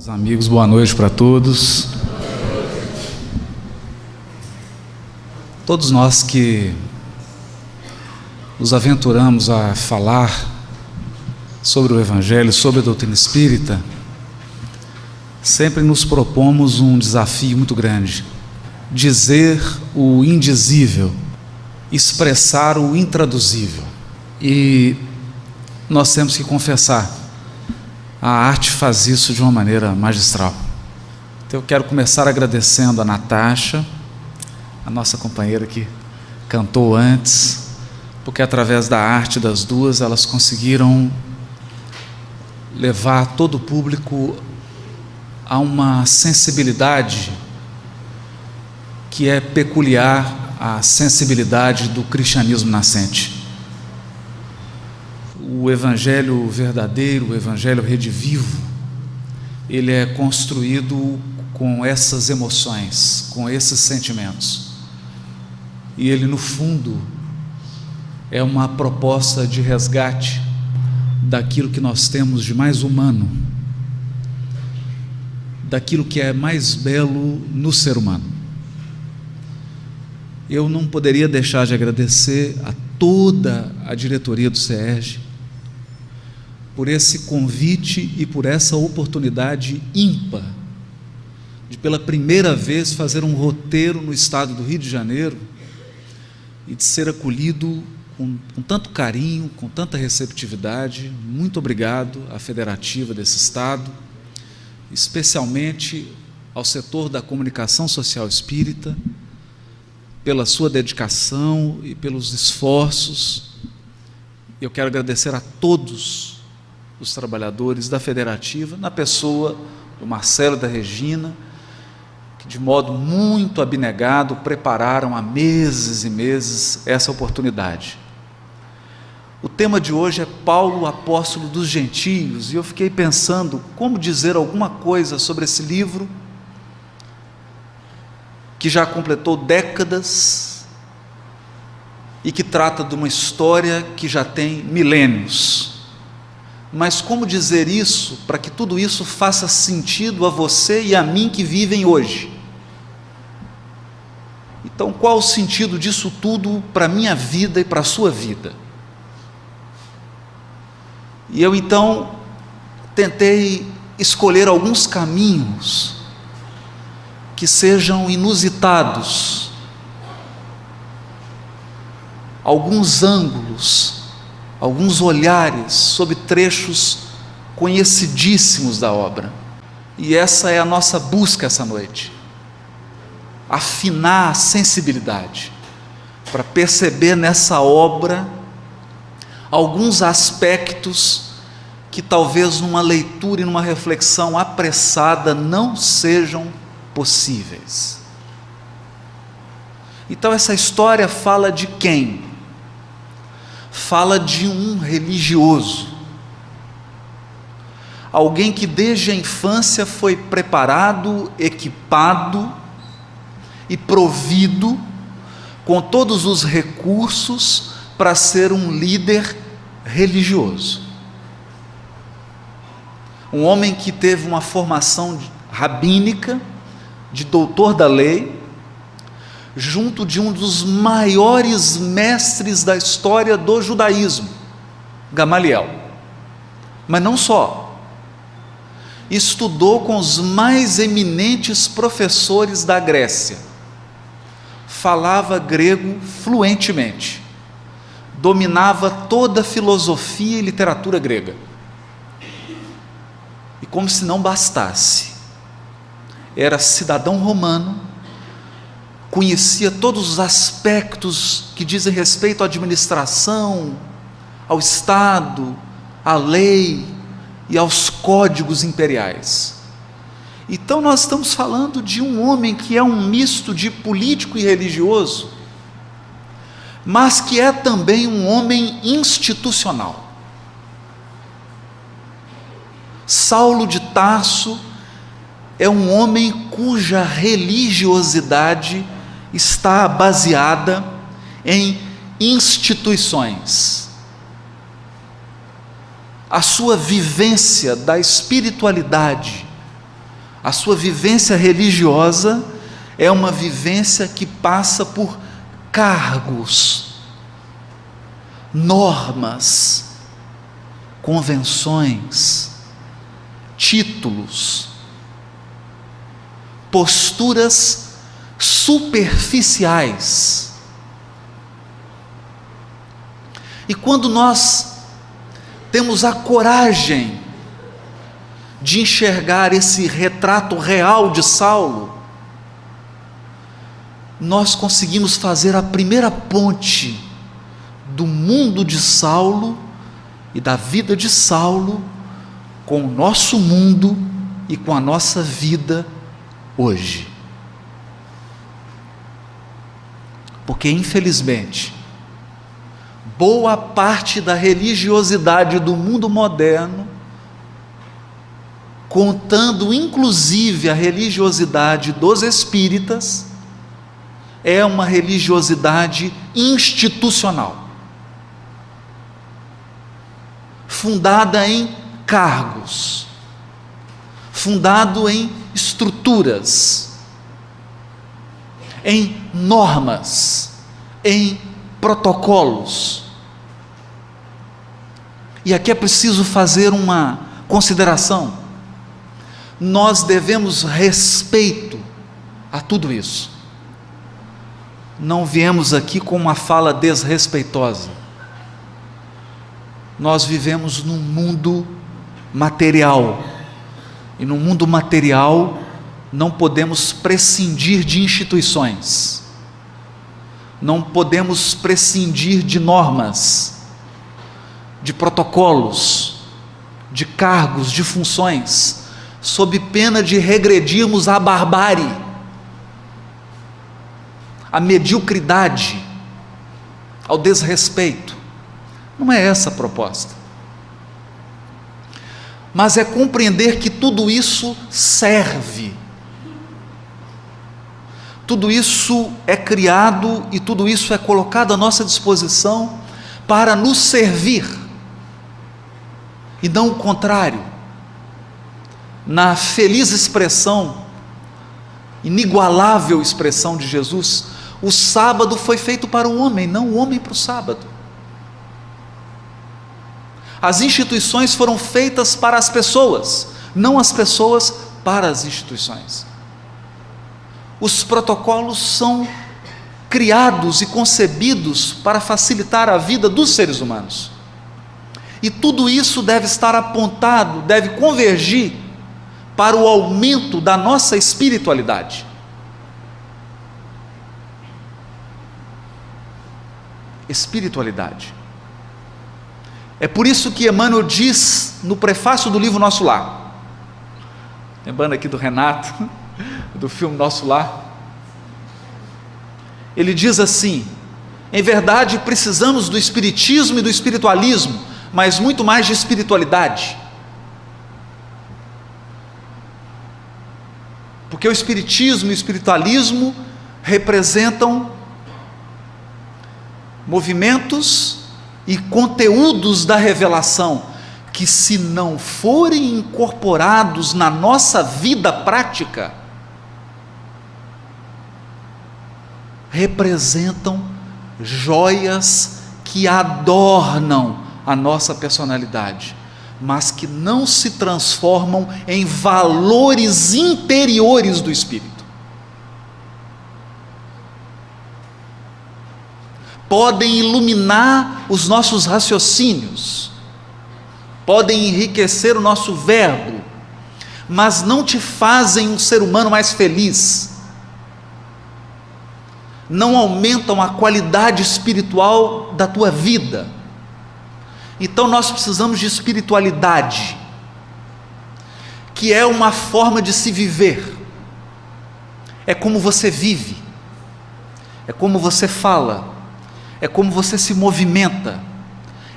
Meus amigos, boa noite para todos. Todos nós que nos aventuramos a falar sobre o Evangelho, sobre a doutrina espírita, sempre nos propomos um desafio muito grande: dizer o indizível, expressar o intraduzível. E nós temos que confessar, a arte faz isso de uma maneira magistral. Então eu quero começar agradecendo a Natasha, a nossa companheira que cantou antes, porque através da arte das duas elas conseguiram levar todo o público a uma sensibilidade que é peculiar à sensibilidade do cristianismo nascente. O Evangelho verdadeiro, o Evangelho redivivo, ele é construído com essas emoções, com esses sentimentos. E ele, no fundo, é uma proposta de resgate daquilo que nós temos de mais humano, daquilo que é mais belo no ser humano. Eu não poderia deixar de agradecer a toda a diretoria do SERJ por esse convite e por essa oportunidade ímpar de, pela primeira vez, fazer um roteiro no estado do Rio de Janeiro e de ser acolhido com tanto carinho, com tanta receptividade. Muito obrigado à federativa desse estado, especialmente ao setor da comunicação social espírita, pela sua dedicação e pelos esforços. Eu quero agradecer a todos os trabalhadores da federativa, na pessoa do Marcelo e da Regina, que de modo muito abnegado prepararam há meses e meses essa oportunidade. O tema de hoje é Paulo, apóstolo dos gentios, e eu fiquei pensando como dizer alguma coisa sobre esse livro que já completou décadas e que trata de uma história que já tem milênios. Mas como dizer isso para que tudo isso faça sentido a você e a mim que vivem hoje? Então, qual o sentido disso tudo para a minha vida e para a sua vida? E eu então tentei escolher alguns caminhos que sejam inusitados, alguns ângulos, alguns olhares sobre trechos conhecidíssimos da obra. E essa é a nossa busca essa noite: afinar a sensibilidade para perceber nessa obra alguns aspectos que talvez numa leitura e numa reflexão apressada não sejam possíveis. Então essa história fala de quem? Fala de um religioso, alguém que desde a infância foi preparado, equipado e provido com todos os recursos para ser um líder religioso. Um homem que teve uma formação rabínica, de doutor da lei, junto de um dos maiores mestres da história do judaísmo, Gamaliel. Mas não só, estudou com os mais eminentes professores da Grécia, falava grego fluentemente, dominava toda a filosofia e literatura grega. E como se não bastasse, era cidadão romano, conhecia todos os aspectos que dizem respeito à administração, ao Estado, à lei e aos códigos imperiais. Então nós estamos falando de um homem que é um misto de político e religioso, mas que é também um homem institucional. Saulo de Tarso é um homem cuja religiosidade está baseada em instituições. A sua vivência da espiritualidade A sua vivência religiosa é uma vivência que passa por cargos, normas, convenções, títulos, posturas superficiais. E quando nós temos a coragem de enxergar esse retrato real de Saulo, nós conseguimos fazer a primeira ponte do mundo de Saulo e da vida de Saulo com o nosso mundo e com a nossa vida hoje. Porque, infelizmente, boa parte da religiosidade do mundo moderno, contando inclusive a religiosidade dos espíritas, é uma religiosidade institucional, fundada em cargos, fundado em estruturas, em normas, em protocolos. E aqui é preciso fazer uma consideração. Nós devemos respeito a tudo isso. Não viemos aqui com uma fala desrespeitosa. Nós vivemos num mundo material, e no mundo material não podemos prescindir de instituições, não podemos prescindir de normas, de protocolos, de cargos, de funções, sob pena de regredirmos à barbárie, à mediocridade, ao desrespeito. Não é essa a proposta, mas é compreender que tudo isso serve, tudo isso é criado e tudo isso é colocado à nossa disposição para nos servir, e não o contrário. Na feliz expressão, inigualável expressão de Jesus, o sábado foi feito para o homem, não o homem para o sábado. As instituições foram feitas para as pessoas, não as pessoas para as instituições. Os protocolos são criados e concebidos para facilitar a vida dos seres humanos. E tudo isso deve estar apontado, deve convergir para o aumento da nossa espiritualidade. Espiritualidade. É por isso que Emmanuel diz no prefácio do livro Nosso Lar, lembrando aqui do Renato, do filme Nosso Lar, ele diz assim: em verdade precisamos do espiritismo e do espiritualismo, mas muito mais de espiritualidade, porque o espiritismo e o espiritualismo representam movimentos e conteúdos da revelação, que se não forem incorporados na nossa vida prática, representam joias que adornam a nossa personalidade, mas que não se transformam em valores interiores do espírito. Podem iluminar os nossos raciocínios, podem enriquecer o nosso verbo, mas não te fazem um ser humano mais feliz, não aumentam a qualidade espiritual da tua vida. Então nós precisamos de espiritualidade, que é uma forma de se viver, é como você vive, é como você fala, é como você se movimenta,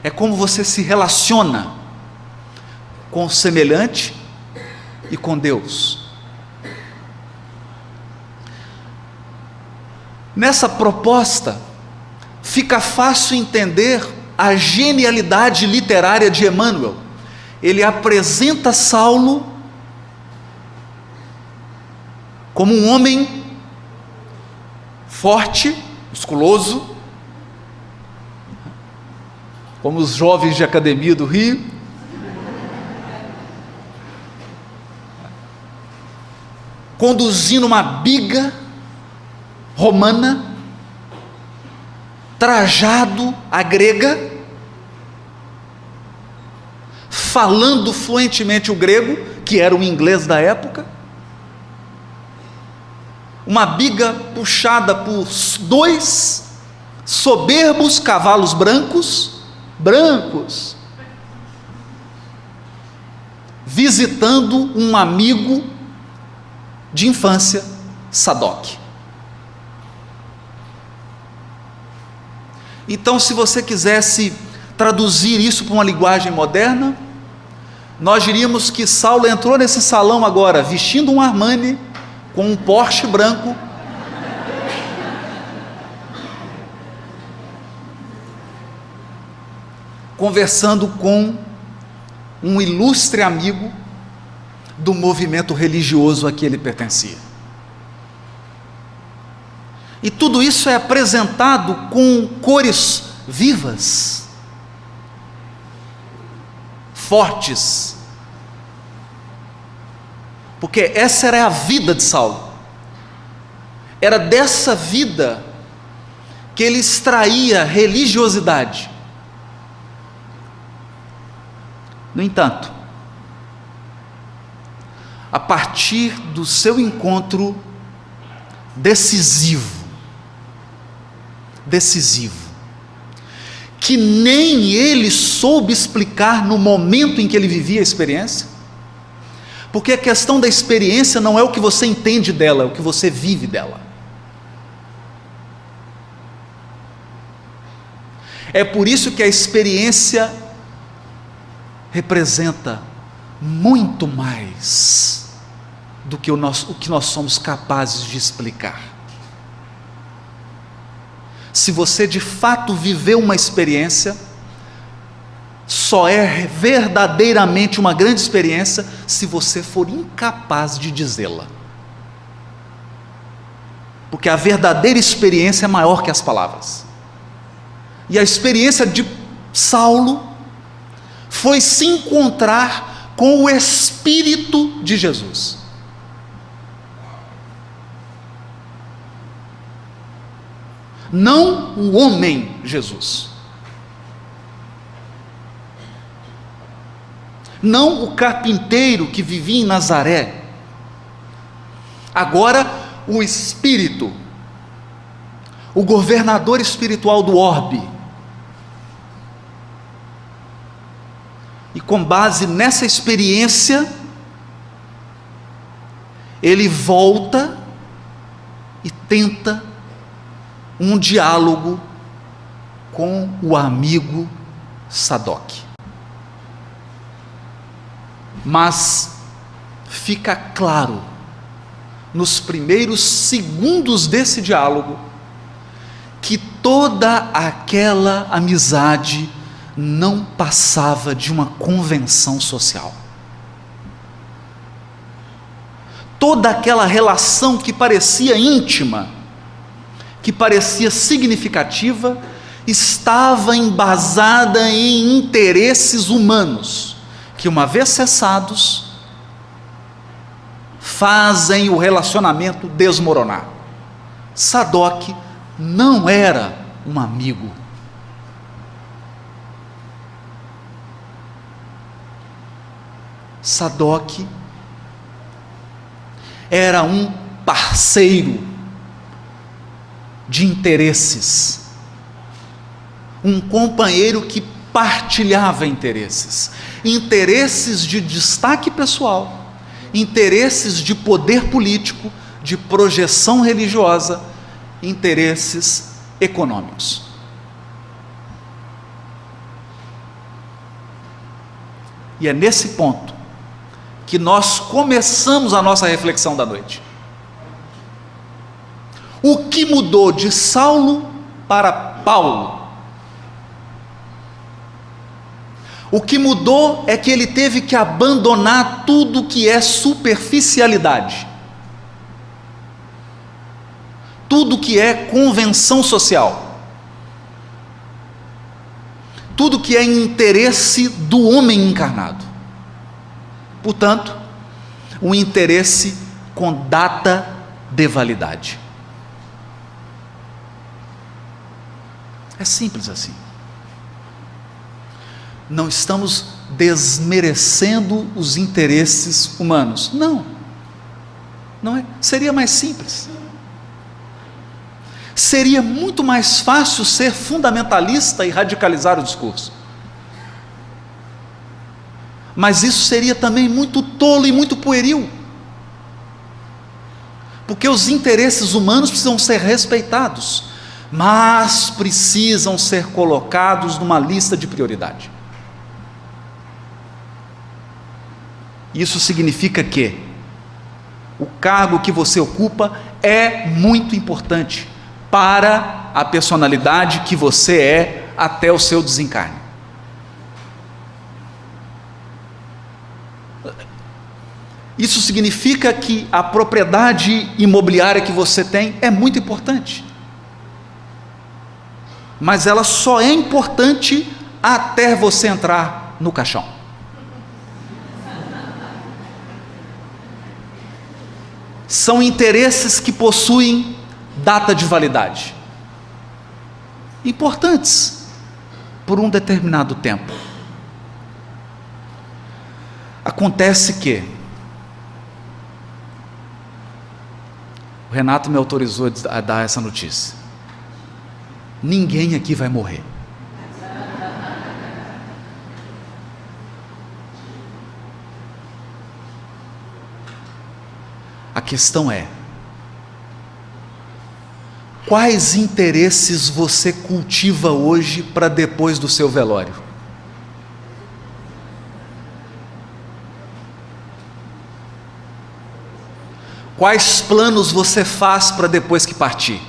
é como você se relaciona com o semelhante e com Deus. Nessa proposta, fica fácil entender a genialidade literária de Emmanuel. Ele apresenta Saulo como um homem forte, musculoso, como os jovens de academia do Rio, conduzindo uma biga romana, trajado à grega, falando fluentemente o grego, que era o inglês da época, uma biga puxada por 2 soberbos cavalos brancos, visitando um amigo de infância, Sadoc. Então, se você quisesse traduzir isso para uma linguagem moderna, nós diríamos que Saulo entrou nesse salão agora, vestindo um Armani, com um Porsche branco, conversando com um ilustre amigo do movimento religioso a que ele pertencia. E tudo isso é apresentado com cores vivas, fortes, porque essa era a vida de Saulo. Era dessa vida que ele extraía religiosidade. No entanto, a partir do seu encontro decisivo, que nem ele soube explicar no momento em que ele vivia a experiência, porque a questão da experiência não é o que você entende dela, é o que você vive dela. É por isso que a experiência representa muito mais do que o que nós somos capazes de explicar. Se você de fato viveu uma experiência, só é verdadeiramente uma grande experiência se você for incapaz de dizê-la. Porque a verdadeira experiência é maior que as palavras. E a experiência de Saulo foi se encontrar com o Espírito de Jesus. Não o homem Jesus. Não o carpinteiro que vivia em Nazaré. Agora o Espírito, o governador espiritual do orbe. E com base nessa experiência, ele volta e tenta um diálogo com o amigo Sadoc. Mas fica claro, nos primeiros segundos desse diálogo, que toda aquela amizade não passava de uma convenção social. Toda aquela relação que parecia íntima, que parecia significativa, estava embasada em interesses humanos, que uma vez cessados, fazem o relacionamento desmoronar. Sadoc não era um amigo. Sadoc era um parceiro de interesses, um companheiro que partilhava interesses de destaque pessoal, interesses de poder político, de projeção religiosa, interesses econômicos. E é nesse ponto que nós começamos a nossa reflexão da noite. O que mudou de Saulo para Paulo? O que mudou é que ele teve que abandonar tudo que é superficialidade. tudo que é convenção social, tudo que é interesse do homem encarnado. Portanto, um interesse com data de validade. É simples assim. Não estamos desmerecendo os interesses humanos. Não. Não é? Seria mais simples. Seria muito mais fácil ser fundamentalista e radicalizar o discurso. Mas isso seria também muito tolo e muito pueril. Porque os interesses humanos precisam ser respeitados, mas precisam ser colocados numa lista de prioridade. Isso significa que o cargo que você ocupa é muito importante para a personalidade que você é até o seu desencarne. Isso significa que a propriedade imobiliária que você tem é muito importante, mas ela só é importante até você entrar no caixão. São interesses que possuem data de validade, importantes por um determinado tempo. Acontece que o Renato me autorizou a dar essa notícia: ninguém aqui vai morrer. A questão é: quais interesses você cultiva hoje para depois do seu velório? Quais planos você faz para depois que partir?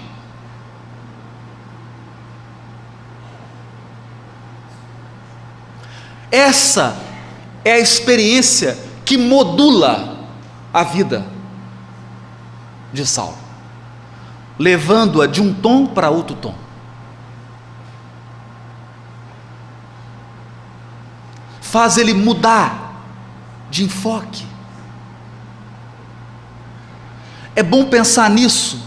Essa é a experiência que modula a vida de Saulo, levando-a de um tom para outro tom. Faz ele mudar de enfoque. É bom pensar nisso,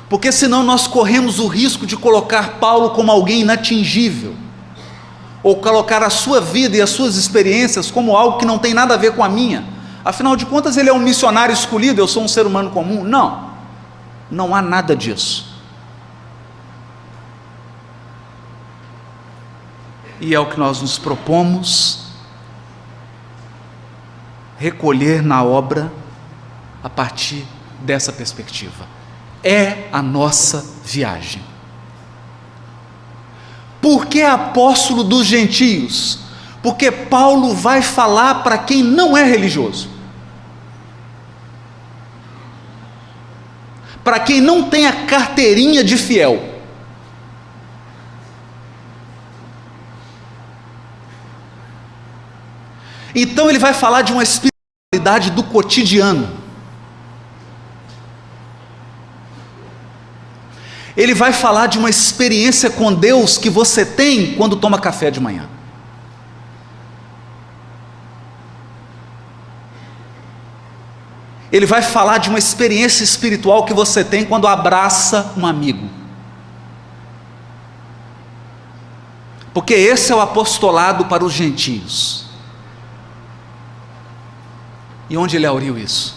porque senão nós corremos o risco de colocar Paulo como alguém inatingível, ou colocar a sua vida e as suas experiências como algo que não tem nada a ver com a minha. Afinal de contas, ele é um missionário escolhido, eu sou um ser humano comum. Não, não há nada disso. E é o que nós nos propomos recolher na obra a partir dessa perspectiva. É a nossa viagem. Por que apóstolo dos gentios? Porque Paulo vai falar para quem não é religioso, para quem não tem a carteirinha de fiel. Então ele vai falar de uma espiritualidade do cotidiano. Ele vai falar de uma experiência com Deus que você tem quando toma café de manhã. Ele vai falar de uma experiência espiritual que você tem quando abraça um amigo. Porque esse é o apostolado para os gentios. E onde ele auriu isso?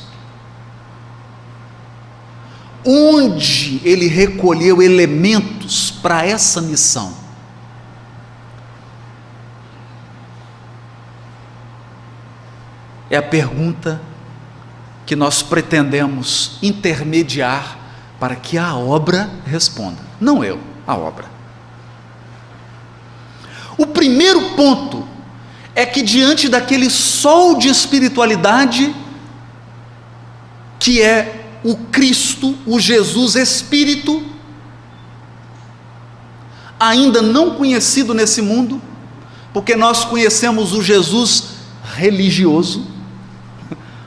Onde ele recolheu elementos para essa missão? É a pergunta que nós pretendemos intermediar para que a obra responda. Não eu, a obra. O primeiro ponto é que diante daquele sol de espiritualidade, que é o Cristo, o Jesus Espírito, ainda não conhecido nesse mundo, porque nós conhecemos o Jesus religioso,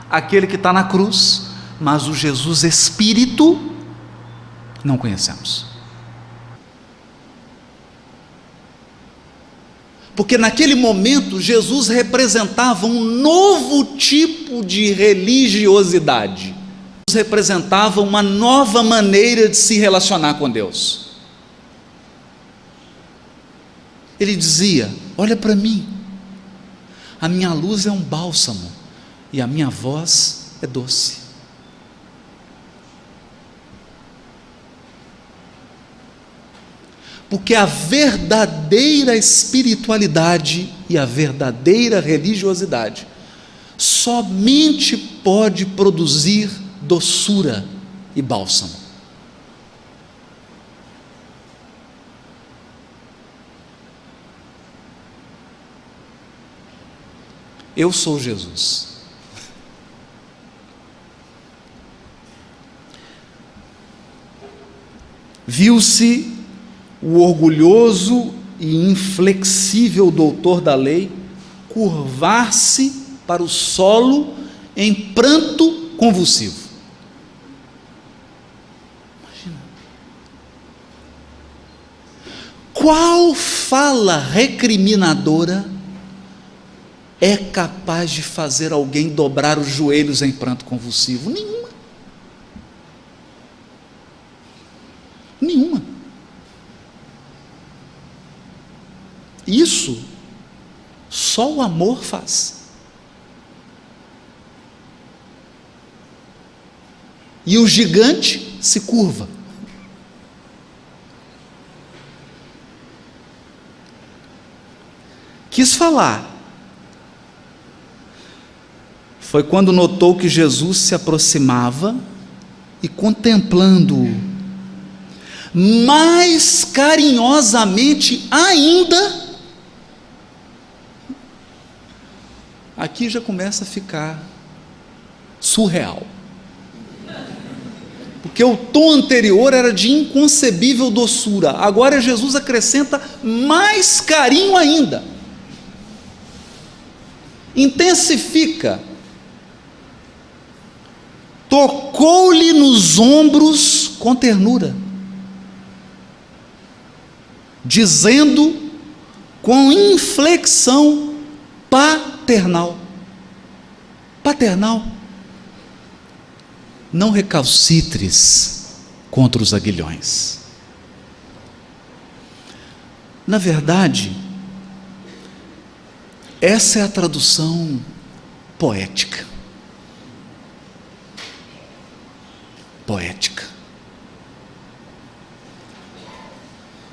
aquele que está na cruz, mas o Jesus Espírito Não conhecemos. Porque naquele momento Jesus representava um novo tipo de religiosidade. Jesus representava uma nova maneira de se relacionar com Deus. Ele dizia: olha para mim, a minha luz é um bálsamo e a minha voz é doce. Porque a verdadeira espiritualidade e a verdadeira religiosidade somente pode produzir doçura e bálsamo. Eu sou Jesus. Viu-se o orgulhoso e inflexível doutor da lei curvar-se para o solo em pranto convulsivo. Imagina. Qual fala recriminadora é capaz de fazer alguém dobrar os joelhos em pranto convulsivo? Nenhuma. Nenhuma. Isso só o amor faz. E o gigante se curva. Quis falar. Foi quando notou que Jesus se aproximava e, contemplando-o mais carinhosamente ainda, aqui já começa a ficar surreal. Porque o tom anterior era de inconcebível doçura, agora Jesus acrescenta mais carinho ainda, intensifica. Tocou-lhe nos ombros com ternura, dizendo com inflexão paternal: não recalcitres contra os aguilhões. Na verdade, essa é a tradução poética.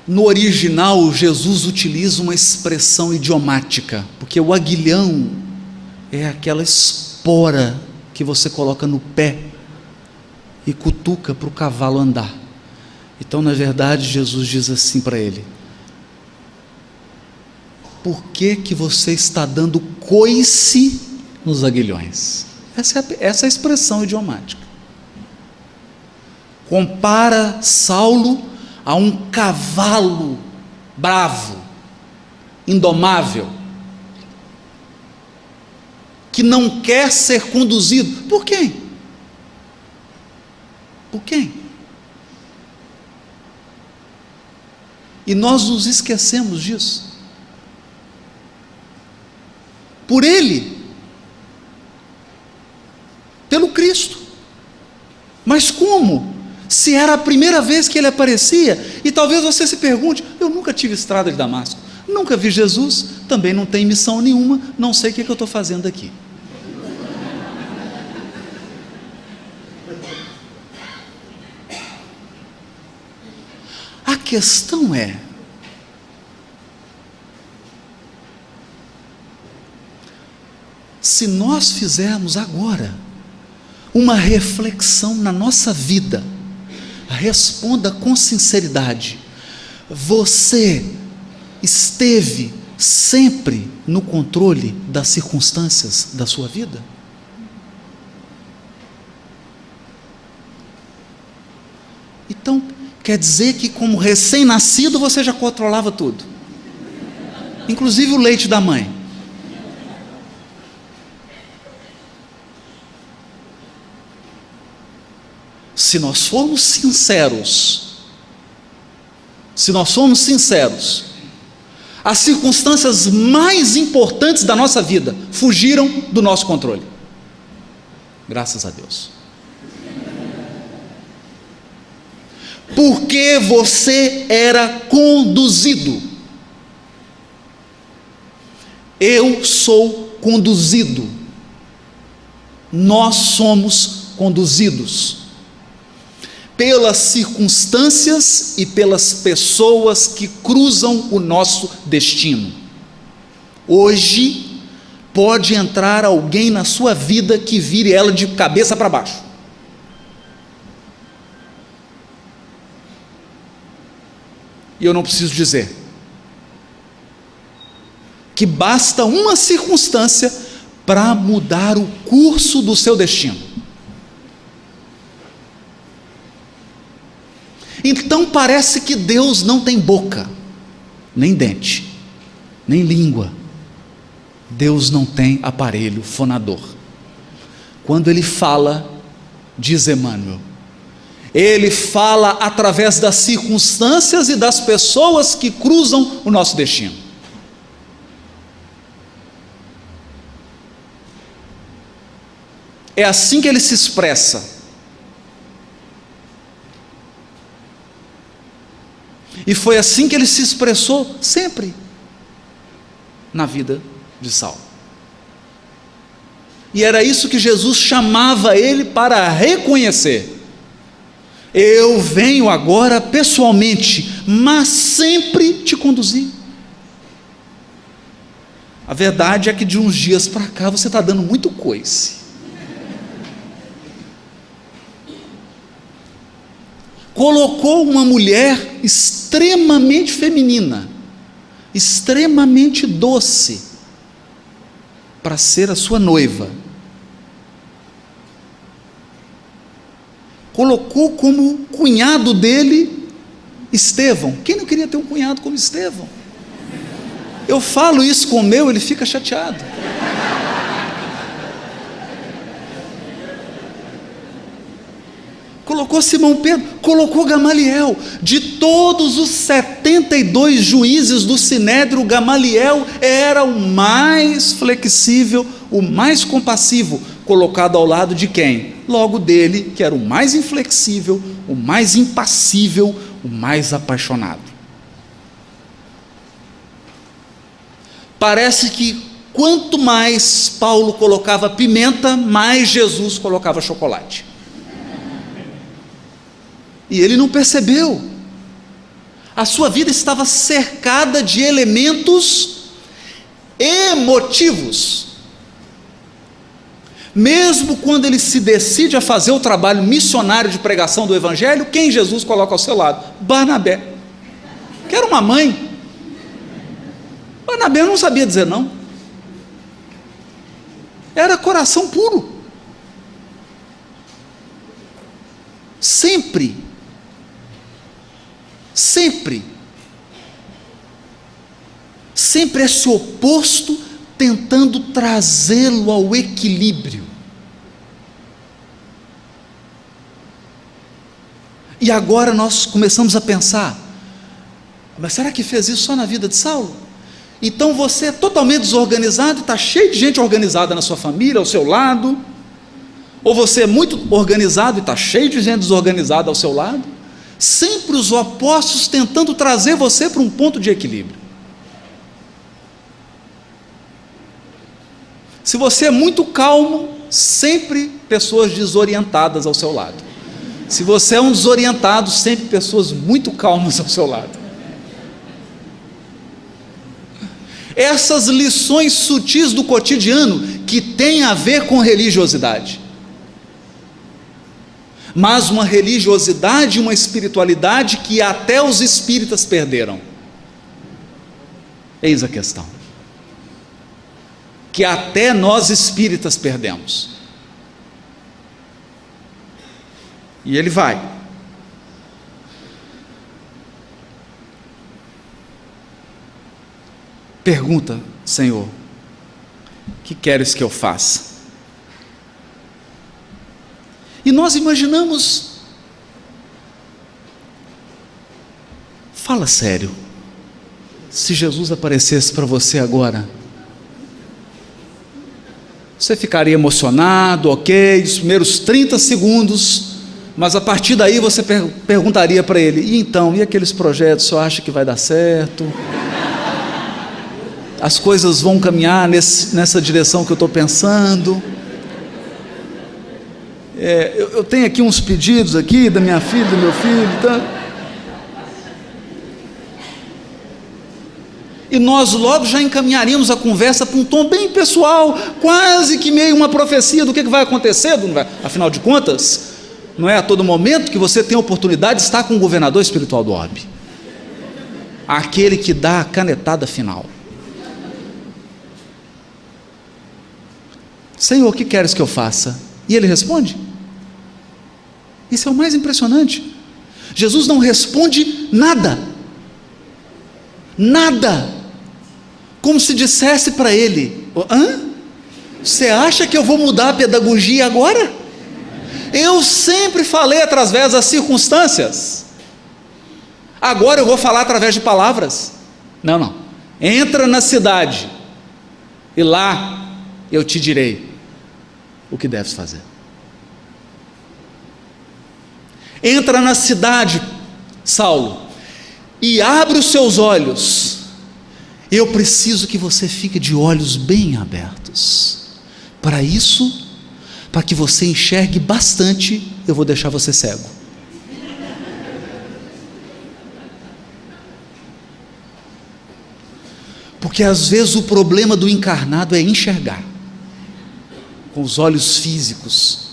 No original, Jesus utiliza uma expressão idiomática, porque o aguilhão é aquela espora que você coloca no pé e cutuca para o cavalo andar. Então, na verdade, Jesus diz assim para ele: por que você está dando coice nos aguilhões? Essa é a expressão idiomática. Compara Saulo a um cavalo bravo, indomável, que não quer ser conduzido. Por quem? Por quem? E nós nos esquecemos disso. Por Ele, pelo Cristo. Mas como? Se era a primeira vez que Ele aparecia. E talvez você se pergunte: eu nunca tive estrada de Damasco, nunca vi Jesus, também não tenho missão nenhuma, não sei o que eu estou fazendo aqui. A questão é: se nós fizermos agora uma reflexão na nossa vida, responda com sinceridade: você esteve sempre no controle das circunstâncias da sua vida? Então, quer dizer que, como recém-nascido, você já controlava tudo, inclusive o leite da mãe. se nós formos sinceros, as circunstâncias mais importantes da nossa vida fugiram do nosso controle. Graças a Deus. Porque você era conduzido. Eu sou conduzido. Nós somos conduzidos pelas circunstâncias e pelas pessoas que cruzam o nosso destino. Hoje pode entrar alguém na sua vida que vire ela de cabeça para baixo. E eu não preciso dizer que basta uma circunstância para mudar o curso do seu destino. Então parece que Deus não tem boca, nem dente, nem língua. Deus não tem aparelho fonador. Quando Ele fala, diz Emmanuel, Ele fala através das circunstâncias e das pessoas que cruzam o nosso destino. É assim que Ele se expressa. E foi assim que Ele se expressou sempre na vida de Saulo. E era isso que Jesus chamava ele para reconhecer. Eu venho agora pessoalmente, mas sempre te conduzi. A verdade é que de uns dias para cá você está dando muito coice. Colocou uma mulher extremamente feminina, extremamente doce, para ser a sua noiva. Colocou como cunhado dele Estevão. Quem não queria ter um cunhado como Estevão? Eu falo isso com o meu, ele fica chateado. Colocou Simão Pedro, colocou Gamaliel. De todos os 72 juízes do Sinédrio, Gamaliel era o mais flexível, o mais compassivo, colocado ao lado de quem? Logo dele, que era o mais inflexível, o mais impassível, o mais apaixonado. Parece que quanto mais Paulo colocava pimenta, mais Jesus colocava chocolate. E ele não percebeu. A sua vida estava cercada de elementos emotivos. Mesmo quando ele se decide a fazer o trabalho missionário de pregação do Evangelho, quem Jesus coloca ao seu lado? Barnabé, que era uma mãe. Barnabé não sabia dizer não. Era coração puro. Sempre esse oposto tentando trazê-lo ao equilíbrio. E agora nós começamos a pensar, mas será que fez isso só na vida de Saulo? Então você é totalmente desorganizado, está cheio de gente organizada na sua família, ao seu lado, ou você é muito organizado e está cheio de gente desorganizada ao seu lado, sempre os opostos tentando trazer você para um ponto de equilíbrio. Se você é muito calmo, sempre pessoas desorientadas ao seu lado. Se você é um desorientado, sempre pessoas muito calmas ao seu lado. Essas lições sutis do cotidiano que têm a ver com religiosidade. Mas uma religiosidade e uma espiritualidade que até os espíritas perderam. Eis a questão. Que até nós espíritas perdemos. E ele vai. Pergunta, Senhor, que queres que eu faça? E nós imaginamos Fala sério. Se Jesus aparecesse para você agora, você ficaria emocionado, ok, os primeiros 30 segundos, mas a partir daí você perguntaria para ele: e então, e aqueles projetos, você acha que vai dar certo? As coisas vão caminhar nessa direção que eu estou pensando? Eu tenho aqui uns pedidos aqui da minha filha, do meu filho, tá? E nós logo já encaminharíamos a conversa para um tom bem pessoal, quase que meio uma profecia do que vai acontecer, não vai? Afinal de contas, não é a todo momento que você tem a oportunidade de estar com o governador espiritual do orbe, aquele que dá a canetada final. Senhor, o que queres que eu faça? E ele responde. Isso é o mais impressionante. Jesus não responde nada, nada, como se dissesse para ele: hã? Você acha que eu vou mudar a pedagogia agora? Eu sempre falei através das circunstâncias, agora eu vou falar através de palavras. Não, entra na cidade e lá eu te direi o que deves fazer. Entra na cidade, Saulo, e abre os seus olhos. Eu preciso que você fique de olhos bem abertos. Para isso, para que você enxergue bastante, eu vou deixar você cego. Porque às vezes o problema do encarnado é enxergar com os olhos físicos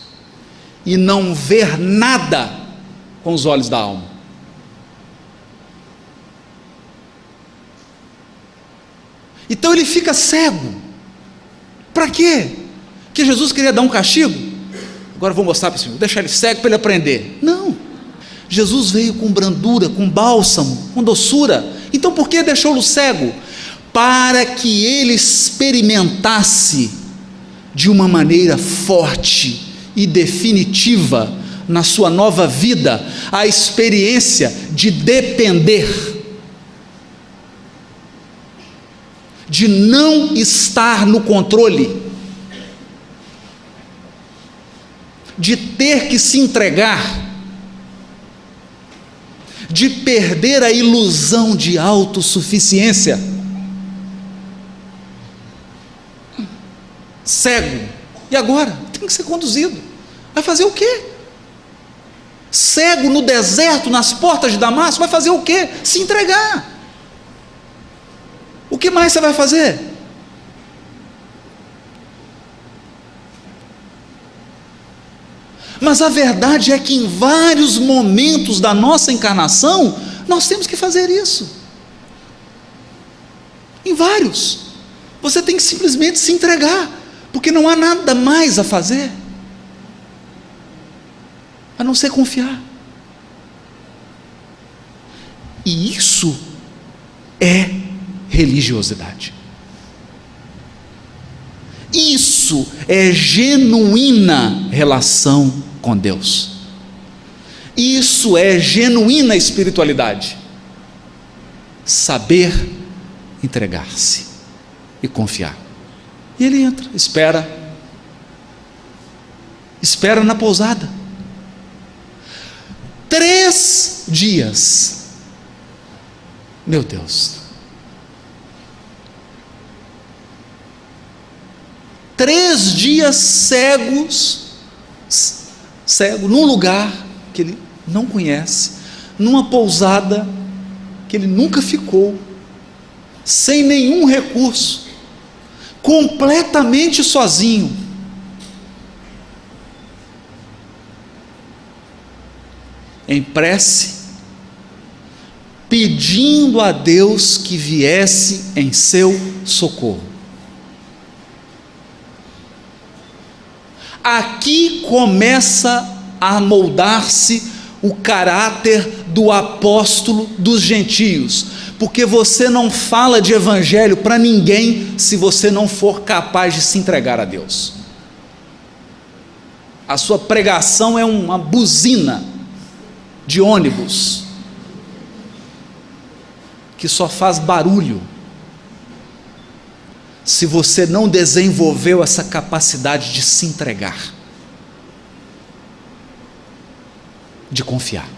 e não ver nada com os olhos da alma. Então ele fica cego. Para quê? Que Jesus queria dar um castigo? Agora eu vou mostrar para ele, vou deixar ele cego para ele aprender. Não. Jesus veio com brandura, com bálsamo, com doçura. Então por que deixou-lo cego? Para que ele experimentasse de uma maneira forte e definitiva na sua nova vida a experiência de depender, de não estar no controle, de ter que se entregar, de perder a ilusão de autossuficiência. Cego, e agora? Tem que ser conduzido. Vai fazer o quê? Cego no deserto, nas portas de Damasco, vai fazer o quê? Se entregar. O que mais você vai fazer? Mas a verdade é que em vários momentos da nossa encarnação, nós temos que fazer isso. Em vários. Você tem que simplesmente se entregar, porque não há nada mais a fazer, a não ser confiar. E isso é religiosidade. Isso é genuína relação com Deus. Isso é genuína espiritualidade. Saber entregar-se e confiar. E ele entra, espera na pousada. 3 dias. Meu Deus. 3 dias cego, num lugar que ele não conhece, numa pousada que ele nunca ficou, sem nenhum recurso, completamente sozinho. Em prece, pedindo a Deus que viesse em seu socorro. Aqui começa a moldar-se o caráter do apóstolo dos gentios, porque você não fala de evangelho para ninguém se você não for capaz de se entregar a Deus. A sua pregação é uma buzina de ônibus. que só faz barulho se você não desenvolveu essa capacidade de se entregar, de confiar.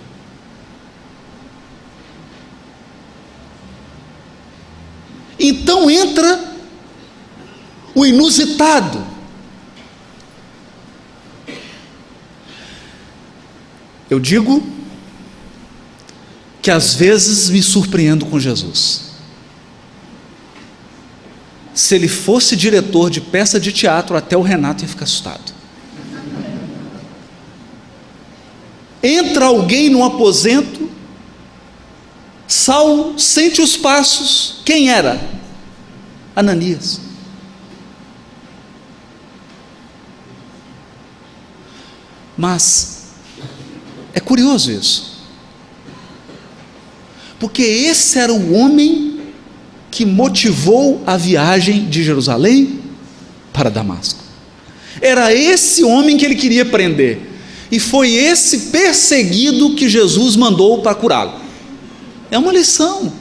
Então entra o inusitado. Eu digo que às vezes me surpreendo com Jesus. Se ele fosse diretor de peça de teatro, até o Renato ia ficar assustado. Entra alguém no aposento, Saulo sente os passos. Quem era? Ananias. Mas é curioso isso, porque esse era o homem que motivou a viagem de Jerusalém para Damasco. Era esse homem que ele queria prender, e foi esse perseguido que Jesus mandou para curá-lo. É uma lição,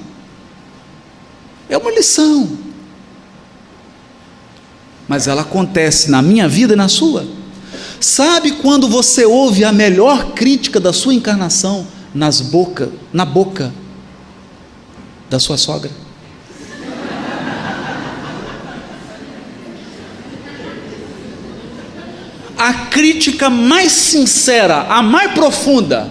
mas ela acontece na minha vida e na sua. Sabe quando você ouve a melhor crítica da sua encarnação? Na boca da sua sogra. A crítica mais sincera, a mais profunda,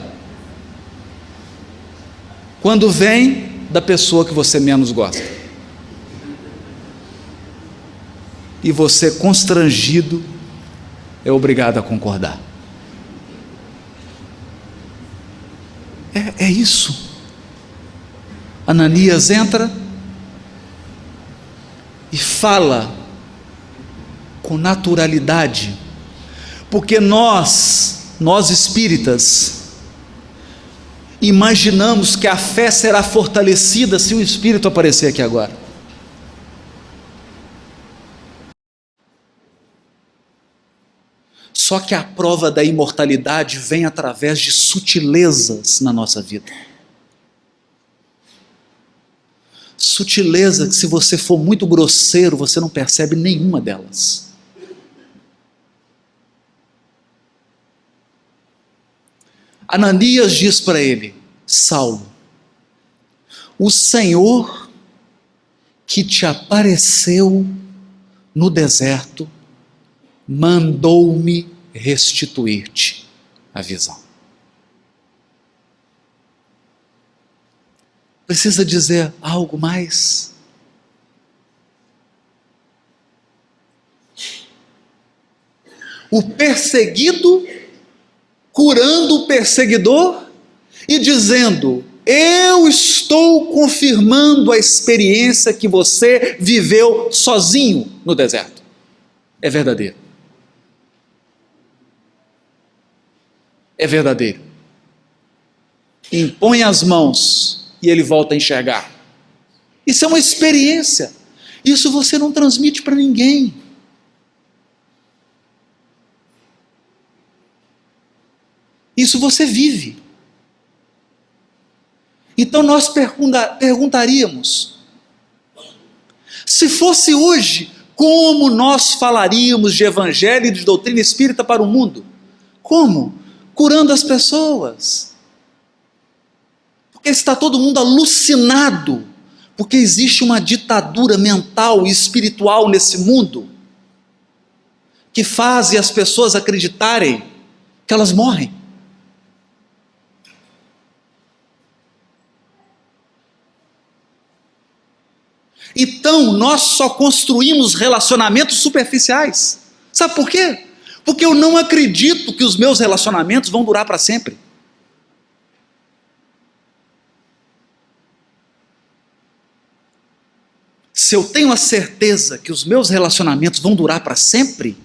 quando vem da pessoa que você menos gosta, e você, constrangido, é obrigado a concordar. É isso. Ananias entra e fala com naturalidade, porque nós espíritas, imaginamos que a fé será fortalecida se o Espírito aparecer aqui agora. Só que a prova da imortalidade vem através de sutilezas na nossa vida. Sutileza que, se você for muito grosseiro, você não percebe nenhuma delas. Ananias diz para ele: Saulo, o Senhor que te apareceu no deserto mandou-me restituir-te a visão. Precisa dizer algo mais? O perseguido curando o perseguidor e dizendo: eu estou confirmando a experiência que você viveu sozinho no deserto. É verdadeiro. É verdadeiro. Impõe as mãos e ele volta a enxergar. Isso é uma experiência. Isso você não transmite para ninguém. Isso você vive. Então nós perguntaríamos: se fosse hoje, como nós falaríamos de evangelho e de doutrina espírita para o mundo? Como? Curando as pessoas. Porque está todo mundo alucinado, porque existe uma ditadura mental e espiritual nesse mundo, que faz as pessoas acreditarem que elas morrem. Então nós só construímos relacionamentos superficiais. Sabe por quê? Porque eu não acredito que os meus relacionamentos vão durar para sempre. Se eu tenho a certeza que os meus relacionamentos vão durar para sempre,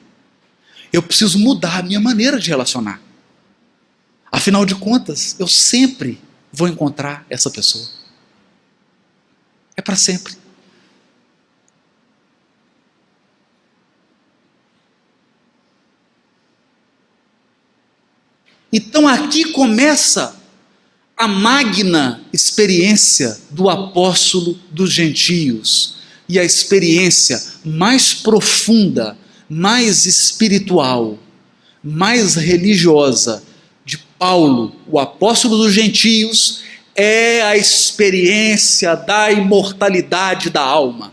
eu preciso mudar a minha maneira de relacionar. Afinal de contas, eu sempre vou encontrar essa pessoa. É para sempre. Então aqui começa a magna experiência do apóstolo dos gentios e a experiência mais profunda, mais espiritual, mais religiosa de Paulo, o apóstolo dos gentios, é a experiência da imortalidade da alma,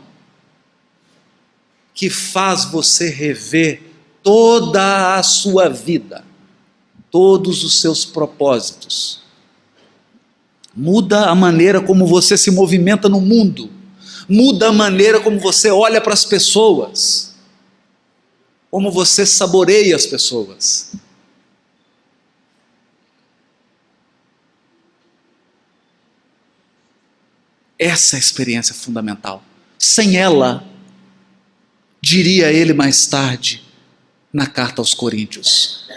que faz você rever toda a sua vida, todos os seus propósitos. Muda a maneira como você se movimenta no mundo, muda a maneira como você olha para as pessoas, como você saboreia as pessoas. Essa é a experiência fundamental. Sem ela, diria ele mais tarde, na carta aos Coríntios,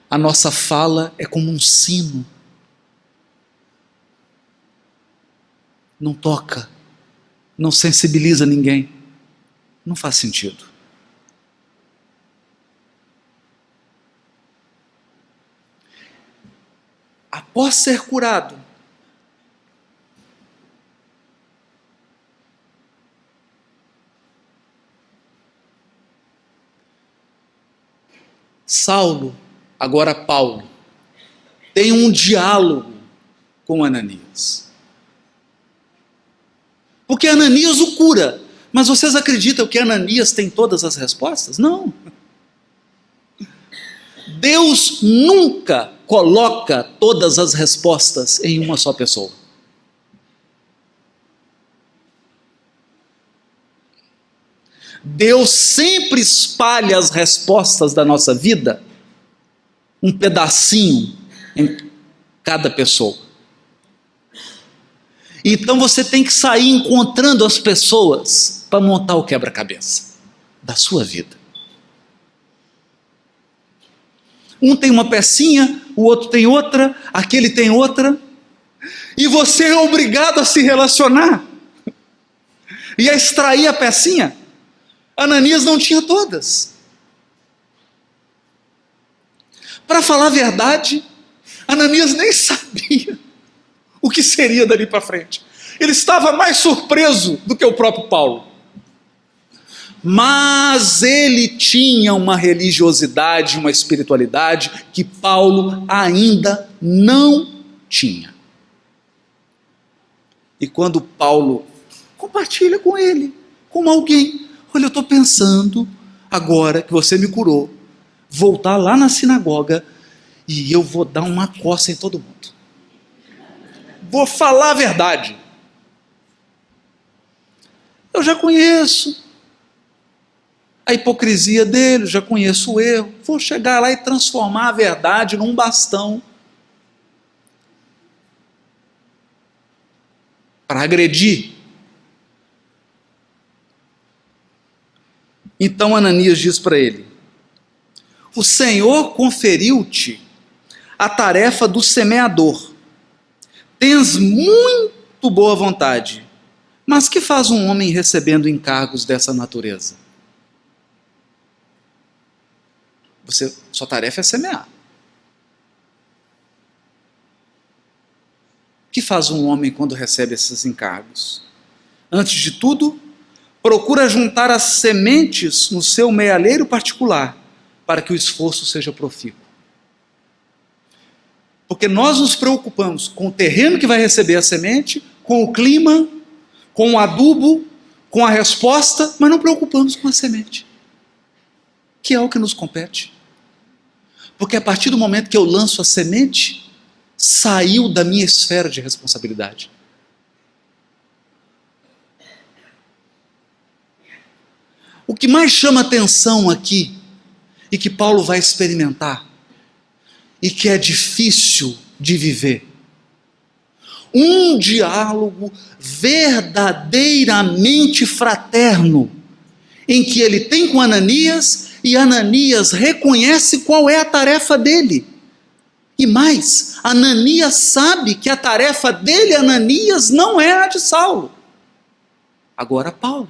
a nossa fala é como um sino. Não toca, não sensibiliza ninguém. Não faz sentido. Após ser curado, Saulo, agora Paulo, tem um diálogo com Ananias. Porque Ananias o cura. Mas vocês acreditam que Ananias tem todas as respostas? Não. Deus nunca coloca todas as respostas em uma só pessoa. Deus sempre espalha as respostas da nossa vida, um pedacinho em cada pessoa. Então você tem que sair encontrando as pessoas para montar o quebra-cabeça da sua vida. Um tem uma pecinha, o outro tem outra, aquele tem outra, e você é obrigado a se relacionar e a extrair a pecinha. Ananias não tinha todas. Para falar a verdade, Ananias nem sabia o que seria dali para frente. Ele estava mais surpreso do que o próprio Paulo. Mas ele tinha uma religiosidade, uma espiritualidade que Paulo ainda não tinha. E quando Paulo compartilha com ele, como alguém, olha, eu estou pensando, agora que você me curou, voltar lá na sinagoga e eu vou dar uma coça em todo mundo. Vou falar a verdade. Eu já conheço a hipocrisia dele, já conheço o erro. Vou chegar lá e transformar a verdade num bastão para agredir. Então Ananias diz para ele: o Senhor conferiu-te a tarefa do semeador. Tens muito boa vontade, mas que faz um homem recebendo encargos dessa natureza? Sua tarefa é semear. O que faz um homem quando recebe esses encargos? Antes de tudo, procura juntar as sementes no seu mealheiro particular, para que o esforço seja profícuo. Porque nós nos preocupamos com o terreno que vai receber a semente, com o clima, com o adubo, com a resposta, mas não preocupamos com a semente, que é o que nos compete. Porque a partir do momento que eu lanço a semente, saiu da minha esfera de responsabilidade. O que mais chama atenção aqui, e que Paulo vai experimentar, e que é difícil de viver, um diálogo verdadeiramente fraterno, em que ele tem com Ananias, e Ananias reconhece qual é a tarefa dele. E mais, Ananias sabe que a tarefa dele, Ananias, não é a de Saulo. Agora Paulo.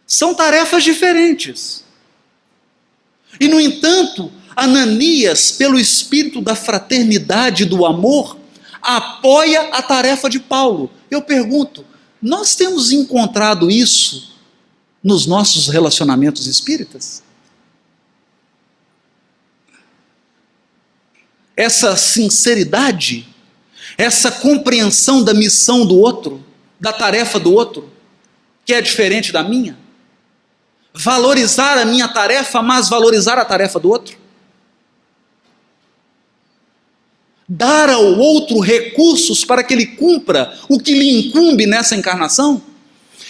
São tarefas diferentes. E no entanto, Ananias, pelo espírito da fraternidade e do amor, apoia a tarefa de Paulo. Eu pergunto, nós temos encontrado isso nos nossos relacionamentos espíritas? Essa sinceridade, essa compreensão da missão do outro, da tarefa do outro, que é diferente da minha? Valorizar a minha tarefa, mas valorizar a tarefa do outro? Dar ao outro recursos para que ele cumpra o que lhe incumbe nessa encarnação?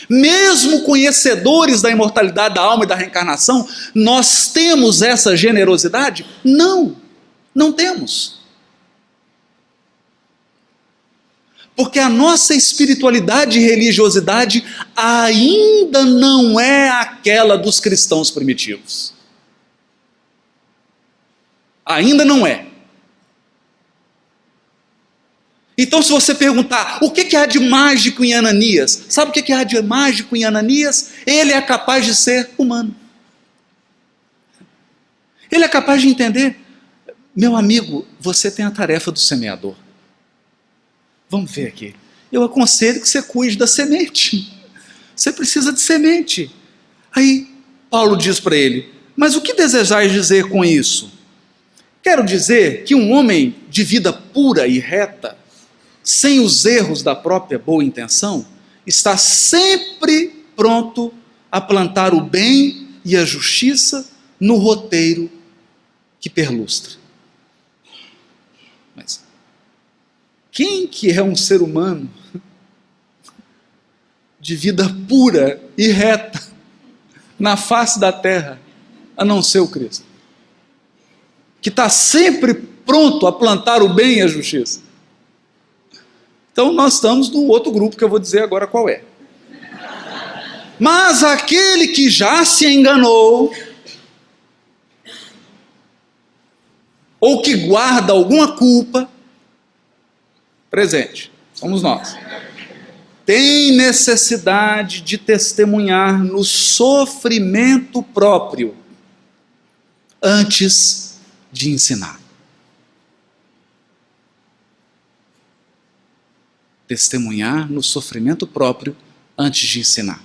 Mesmo conhecedores da imortalidade da alma e da reencarnação, nós temos essa generosidade? Não, não temos. Porque a nossa espiritualidade e religiosidade ainda não é aquela dos cristãos primitivos. Ainda não é. Então, se você perguntar, o que há de mágico em Ananias? Sabe o que há de mágico em Ananias? Ele é capaz de ser humano. Ele é capaz de entender, meu amigo, você tem a tarefa do semeador. Vamos ver aqui. Eu aconselho que você cuide da semente. Você precisa de semente. Aí, Paulo diz para ele, mas o que desejais dizer com isso? Quero dizer que um homem de vida pura e reta, sem os erros da própria boa intenção, está sempre pronto a plantar o bem e a justiça no roteiro que perlustra. Mas quem que é um ser humano de vida pura e reta na face da terra, a não ser o Cristo? Que está sempre pronto a plantar o bem e a justiça. Então nós estamos num outro grupo que eu vou dizer agora qual é. Mas aquele que já se enganou, ou que guarda alguma culpa, presente, somos nós, tem necessidade de testemunhar no sofrimento próprio, antes de ensinar. Testemunhar no sofrimento próprio antes de ensinar.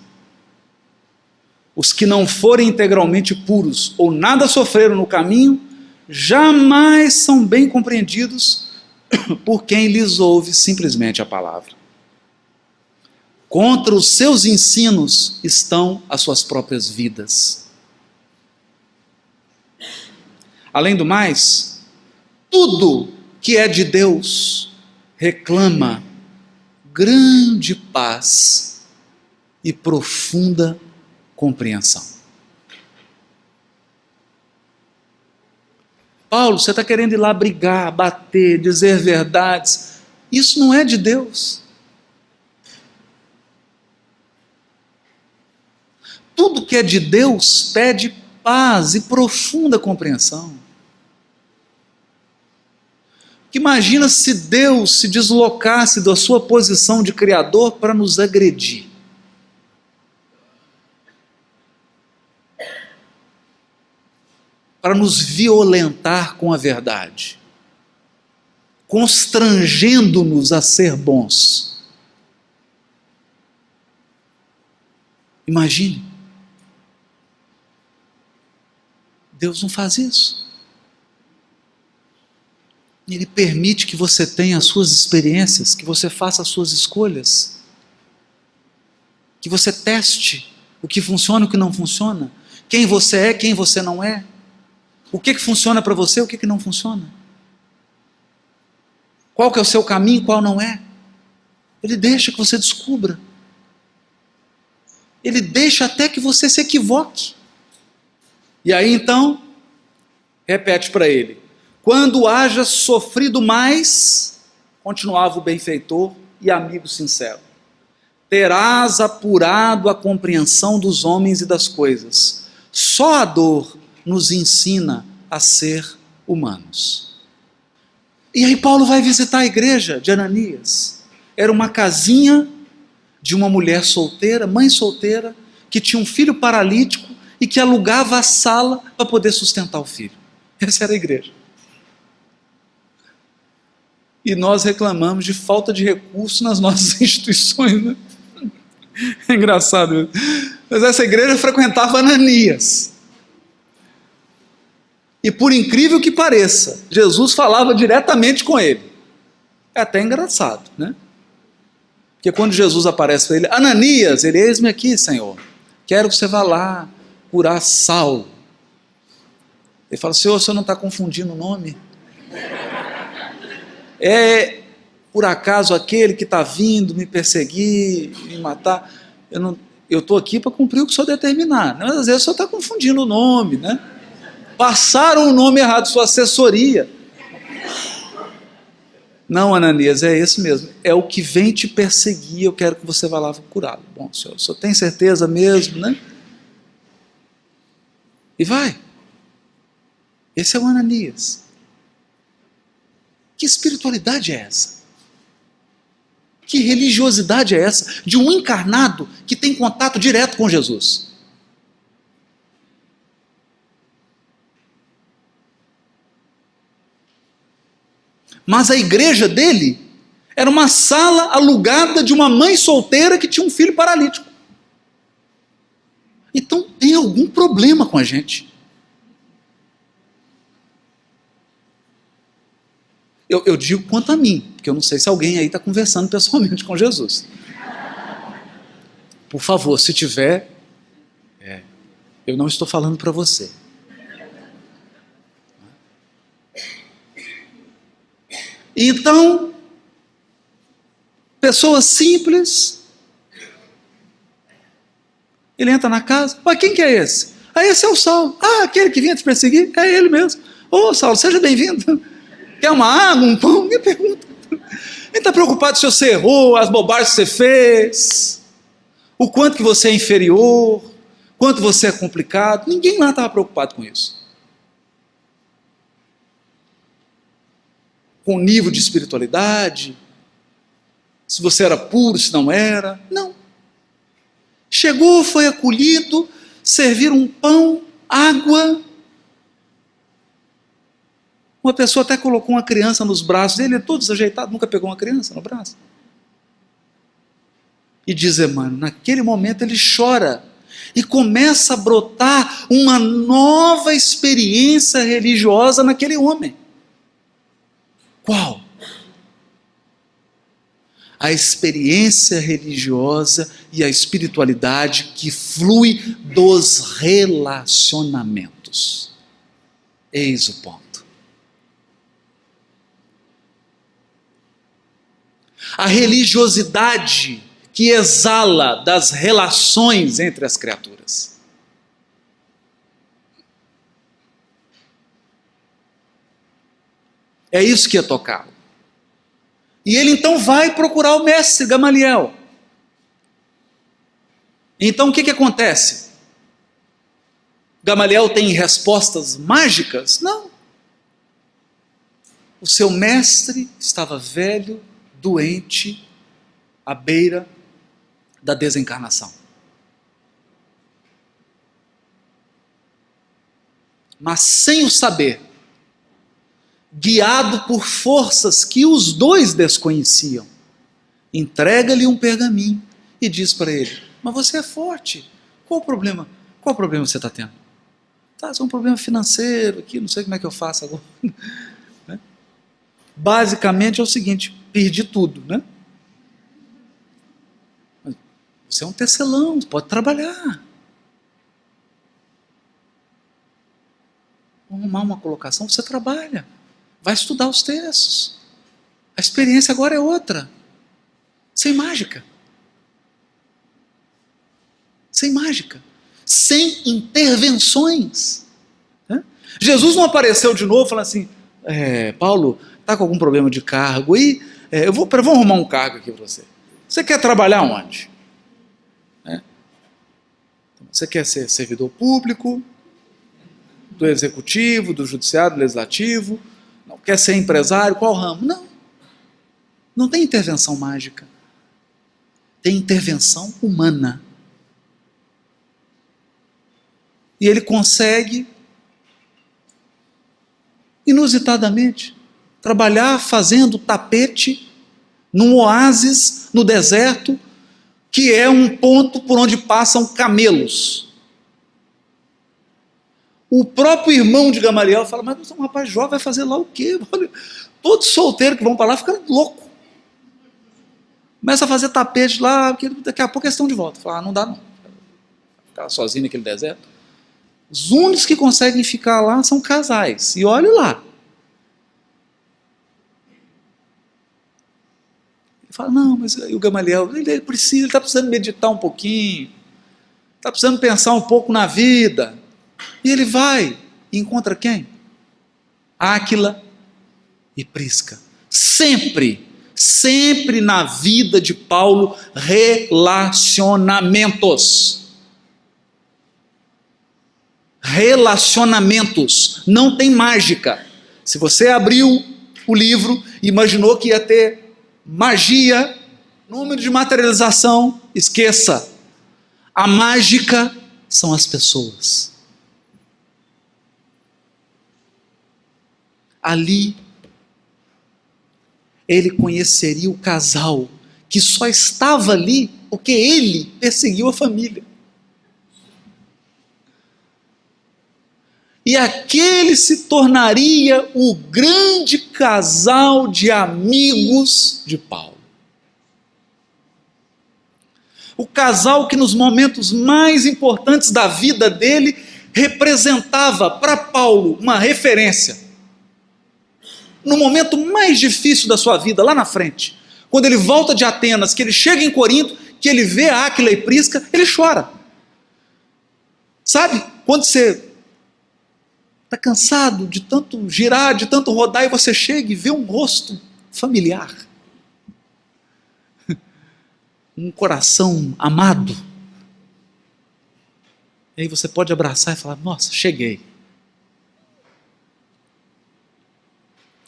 Os que não forem integralmente puros ou nada sofreram no caminho, jamais são bem compreendidos por quem lhes ouve simplesmente a palavra. Contra os seus ensinos estão as suas próprias vidas. Além do mais, tudo que é de Deus reclama grande paz e profunda compreensão. Paulo, você está querendo ir lá brigar, bater, dizer verdades. Isso não é de Deus. Tudo que é de Deus pede paz e profunda compreensão. Imagina se Deus se deslocasse da sua posição de Criador para nos agredir. Para nos violentar com a verdade, constrangendo-nos a ser bons. Imagine. Deus não faz isso. Ele permite que você tenha as suas experiências, que você faça as suas escolhas, que você teste o que funciona e o que não funciona, quem você é, quem você não é, o que funciona para você, o que não funciona, qual que é o seu caminho, qual não é. Ele deixa que você descubra, ele deixa até que você se equivoque, e aí então, repete para ele, quando haja sofrido mais, continuava o benfeitor e amigo sincero, terás apurado a compreensão dos homens e das coisas. Só a dor nos ensina a ser humanos. E aí Paulo vai visitar a igreja de Ananias. Era uma casinha de uma mulher solteira, mãe solteira, que tinha um filho paralítico e que alugava a sala para poder sustentar o filho. Essa era a igreja. E nós reclamamos de falta de recurso nas nossas instituições, né? É engraçado. Mas essa igreja frequentava Ananias. E por incrível que pareça, Jesus falava diretamente com ele. É até engraçado, né? Porque quando Jesus aparece para ele, Ananias, ele, eis-me aqui, Senhor. Quero que você vá lá curar Saulo. Ele fala, Senhor, o senhor não está confundindo o nome? É, por acaso, aquele que está vindo me perseguir, me matar? Eu estou aqui para cumprir o que o senhor determinar. Mas às vezes o senhor está confundindo o nome, né? Passaram o nome errado, sua assessoria. Não, Ananias, é esse mesmo. É o que vem te perseguir, eu quero que você vá lá curá-lo. Bom, o senhor tem certeza mesmo, né? E vai. Esse é o Ananias. Que espiritualidade é essa? Que religiosidade é essa? De um encarnado que tem contato direto com Jesus. Mas a igreja dele era uma sala alugada de uma mãe solteira que tinha um filho paralítico. Então tem algum problema com a gente. Eu digo quanto a mim, porque eu não sei se alguém aí está conversando pessoalmente com Jesus. Por favor, se tiver, eu não estou falando para você. Então, pessoa simples, ele entra na casa, mas quem que é esse? Ah, esse é o Saulo. Ah, aquele que vinha te perseguir, é ele mesmo. Ô, Saulo, seja bem-vindo. Quer uma água, um pão? Me pergunta. Ele está preocupado se você errou, as bobagens que você fez, o quanto que você é inferior, quanto você é complicado. Ninguém lá estava preocupado com isso. Com o nível de espiritualidade, se você era puro, se não era. Não. Chegou, foi acolhido, serviram um pão, água. Uma pessoa até colocou uma criança nos braços dele, todo desajeitado, nunca pegou uma criança no braço. E diz Emmanuel, naquele momento ele chora e começa a brotar uma nova experiência religiosa naquele homem. Qual? A experiência religiosa e a espiritualidade que flui dos relacionamentos. Eis o ponto. A religiosidade que exala das relações entre as criaturas. É isso que ia tocá-lo. E ele então vai procurar o mestre Gamaliel. Então o que acontece? Gamaliel tem respostas mágicas? Não. O seu mestre estava velho, doente, à beira da desencarnação. Mas sem o saber, guiado por forças que os dois desconheciam, entrega-lhe um pergaminho e diz para ele, mas você é forte, qual o problema? Qual o problema você está tendo? Tá, é um problema financeiro aqui, não sei como é que eu faço agora. Né? Basicamente é o seguinte, perdi tudo, né? Você é um tecelão, pode trabalhar. Vamos arrumar uma colocação, você trabalha. Vai estudar os textos. A experiência agora é outra. Sem mágica. Sem mágica. Sem intervenções. Né? Jesus não apareceu de novo falando assim, Paulo, está com algum problema de cargo aí? Vou arrumar um cargo aqui para você. Você quer trabalhar onde? Você quer ser servidor público, do executivo, do judiciário, do legislativo? Não, quer ser empresário? Qual ramo? Não. Não tem intervenção mágica. Tem intervenção humana. E ele consegue inusitadamente, trabalhar fazendo tapete num oásis no deserto, que é um ponto por onde passam camelos. O próprio irmão de Gamaliel fala, mas um rapaz jovem vai fazer lá o quê? Todos solteiros que vão para lá ficam loucos. Começa a fazer tapete lá, porque daqui a pouco eles estão de volta. Fala, não dá não. Ficar sozinho naquele deserto. Os únicos que conseguem ficar lá são casais. E olha lá. Ele fala, não, mas o Gamaliel, ele está precisando meditar um pouquinho, está precisando pensar um pouco na vida. E ele vai e encontra quem? Áquila e Prisca. Sempre na vida de Paulo, relacionamentos. Relacionamentos. Não tem mágica. Se você abriu o livro e imaginou que ia ter magia, número de materialização, esqueça. A mágica são as pessoas. Ali, ele conheceria o casal que só estava ali porque ele perseguiu a família. E aquele se tornaria o grande casal de amigos de Paulo. O casal que nos momentos mais importantes da vida dele representava para Paulo uma referência. No momento mais difícil da sua vida, lá na frente, quando ele volta de Atenas, que ele chega em Corinto, que ele vê Áquila e Prisca, ele chora. Sabe? Quando você está cansado de tanto girar, de tanto rodar, e você chega e vê um rosto familiar. Um coração amado. E aí você pode abraçar e falar, nossa, cheguei.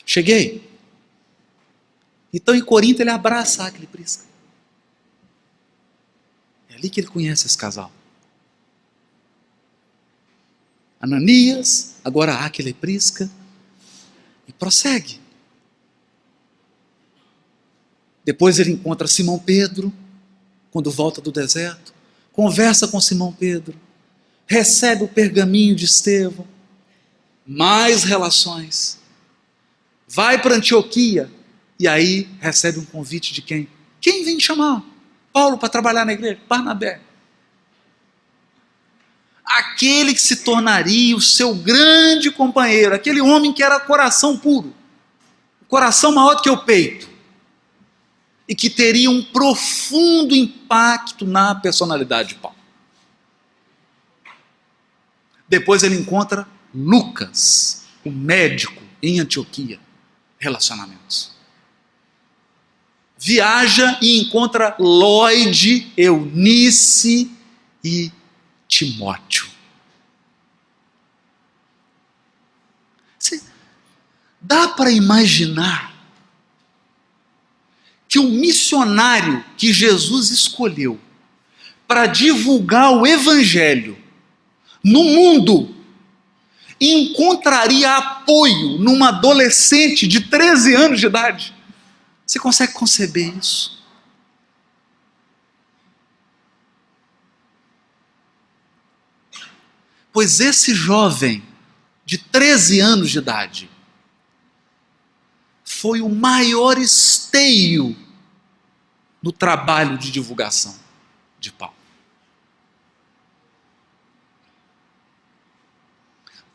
Cheguei. Então em Corinto ele abraça Áquila e Prisca. É ali que ele conhece esse casal. Ananias, agora Áquila e Prisca, e prossegue. Depois ele encontra Simão Pedro, quando volta do deserto, conversa com Simão Pedro, recebe o pergaminho de Estevão, mais relações. Vai para Antioquia, e aí recebe um convite de quem? Quem vem chamar? Paulo para trabalhar na igreja? Barnabé. Aquele que se tornaria o seu grande companheiro, aquele homem que era coração puro, coração maior do que o peito, e que teria um profundo impacto na personalidade de Paulo. Depois ele encontra Lucas, o médico, em Antioquia. Relacionamentos. Viaja e encontra Lloyd, Eunice e Timóteo. Dá para imaginar que o missionário que Jesus escolheu para divulgar o evangelho no mundo encontraria apoio numa adolescente de 13 anos de idade? Você consegue conceber isso? Pois esse jovem de 13 anos de idade foi o maior esteio no trabalho de divulgação de Paulo.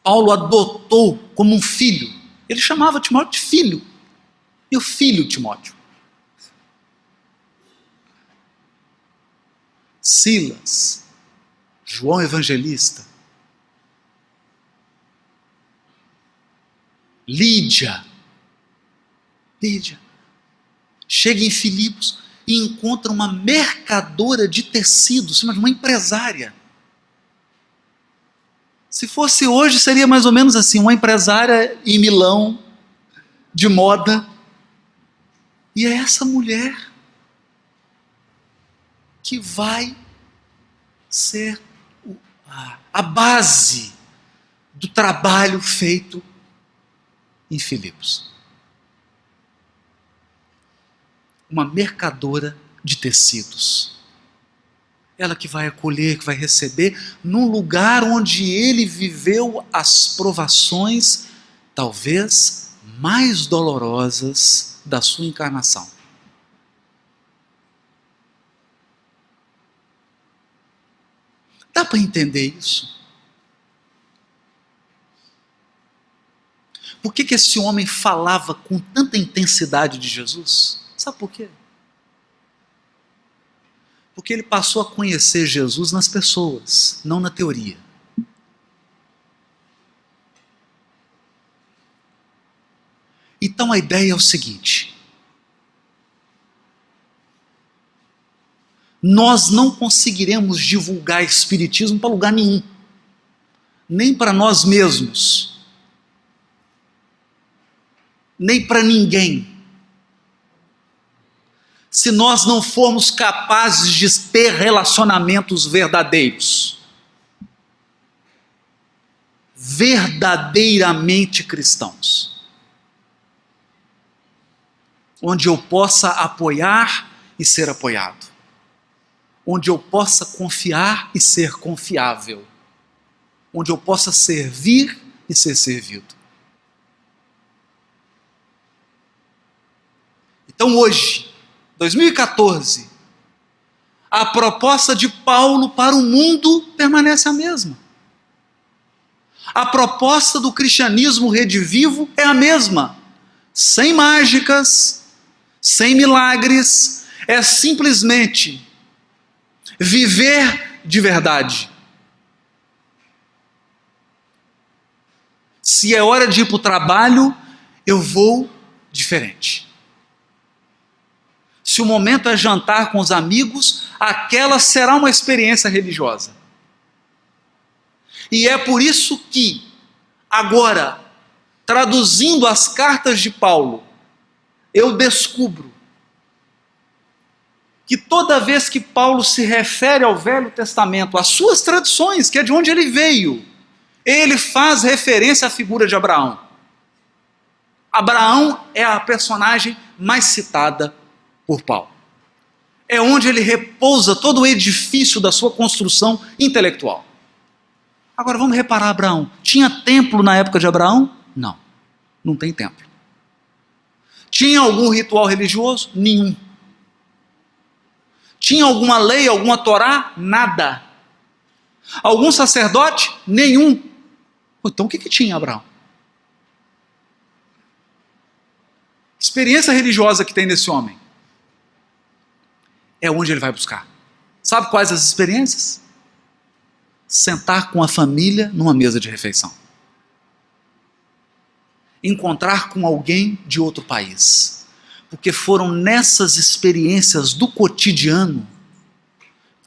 Paulo adotou como um filho. Ele chamava Timóteo de filho. Meu filho Timóteo. Silas, João Evangelista, Lídia, chega em Filipos e encontra uma mercadora de tecidos, uma empresária. Se fosse hoje, seria mais ou menos assim, uma empresária em Milão, de moda. E é essa mulher que vai ser a base do trabalho feito em Filipos. Uma mercadora de tecidos. Ela que vai acolher, que vai receber, num lugar onde ele viveu as provações, talvez mais dolorosas da sua encarnação. Dá para entender isso? Por que esse homem falava com tanta intensidade de Jesus? Sabe por quê? Porque ele passou a conhecer Jesus nas pessoas, não na teoria. Então a ideia é o seguinte: nós não conseguiremos divulgar Espiritismo para lugar nenhum, nem para nós mesmos, nem para ninguém, se nós não formos capazes de ter relacionamentos verdadeiros, verdadeiramente cristãos, onde eu possa apoiar e ser apoiado, onde eu possa confiar e ser confiável, onde eu possa servir e ser servido. Então hoje, 2014, a proposta de Paulo para o mundo permanece a mesma. A proposta do cristianismo redivivo é a mesma. Sem mágicas, sem milagres, é simplesmente viver de verdade. Se é hora de ir para o trabalho, eu vou diferente. Se o momento é jantar com os amigos, aquela será uma experiência religiosa. E é por isso que, agora, traduzindo as cartas de Paulo, eu descubro que toda vez que Paulo se refere ao Velho Testamento, às suas tradições, que é de onde ele veio, ele faz referência à figura de Abraão. Abraão é a personagem mais citada por Paulo. É onde ele repousa todo o edifício da sua construção intelectual. Agora vamos reparar Abraão. Tinha templo na época de Abraão? Não, não tem templo. Tinha algum ritual religioso? Nenhum. Tinha alguma lei, alguma Torá? Nada. Algum sacerdote? Nenhum. Então o que tinha Abraão? Que experiência religiosa que tem nesse homem? É onde ele vai buscar. Sabe quais as experiências? Sentar com a família numa mesa de refeição. Encontrar com alguém de outro país. Porque foram nessas experiências do cotidiano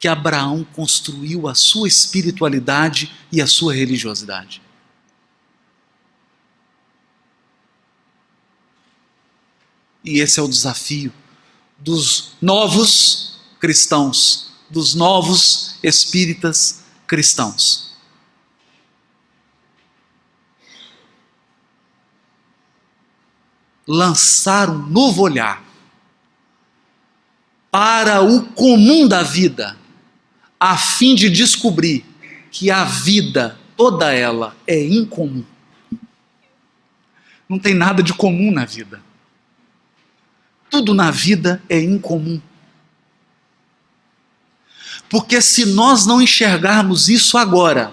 que Abraão construiu a sua espiritualidade e a sua religiosidade. E esse é o desafio dos novos cristãos, dos novos espíritas cristãos. Lançar um novo olhar para o comum da vida, a fim de descobrir que a vida, toda ela, é incomum. Não tem nada de comum na vida. Tudo na vida é incomum. Porque se nós não enxergarmos isso agora,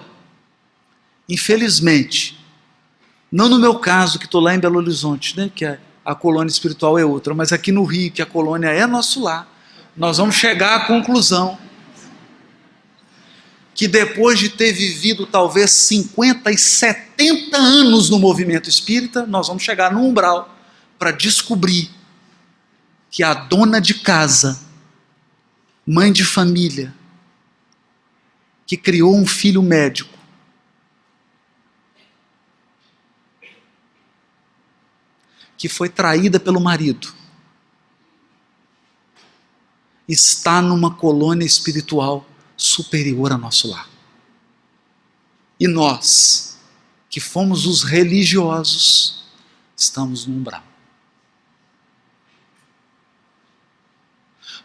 infelizmente, não no meu caso, que estou lá em Belo Horizonte, né, que a colônia espiritual é outra, mas aqui no Rio, que a colônia é nosso lar, nós vamos chegar à conclusão que depois de ter vivido talvez 50 e 70 anos no movimento espírita, nós vamos chegar no umbral para descobrir que a dona de casa, mãe de família, que criou um filho médico, que foi traída pelo marido, está numa colônia espiritual superior ao nosso lar. E nós, que fomos os religiosos, estamos no umbral.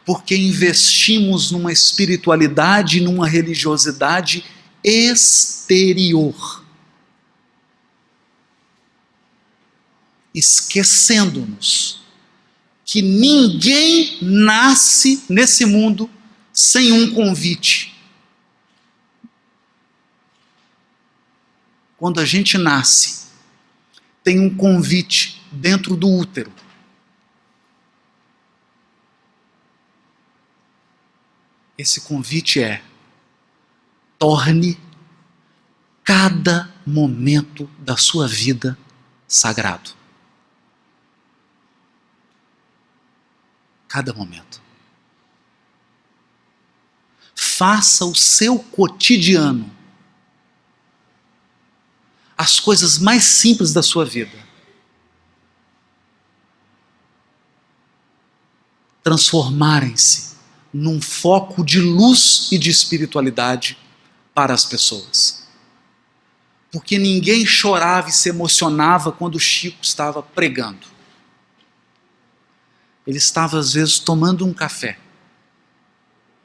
Porque investimos numa espiritualidade, numa religiosidade exterior, esquecendo-nos que ninguém nasce nesse mundo sem um convite. Quando a gente nasce, tem um convite dentro do útero. Esse convite é: torne cada momento da sua vida sagrado. Cada momento. Faça o seu cotidiano, as coisas mais simples da sua vida, transformarem-se num foco de luz e de espiritualidade para as pessoas. Porque ninguém chorava e se emocionava quando o Chico estava pregando. Ele estava às vezes tomando um café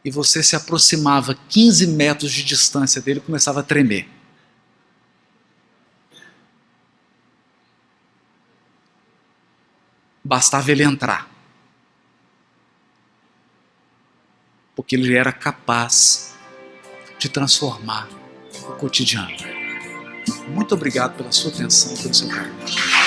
e você se aproximava 15 metros de distância dele e começava a tremer. Bastava ele entrar, porque ele era capaz de transformar o cotidiano. Muito obrigado pela sua atenção e pelo seu carinho.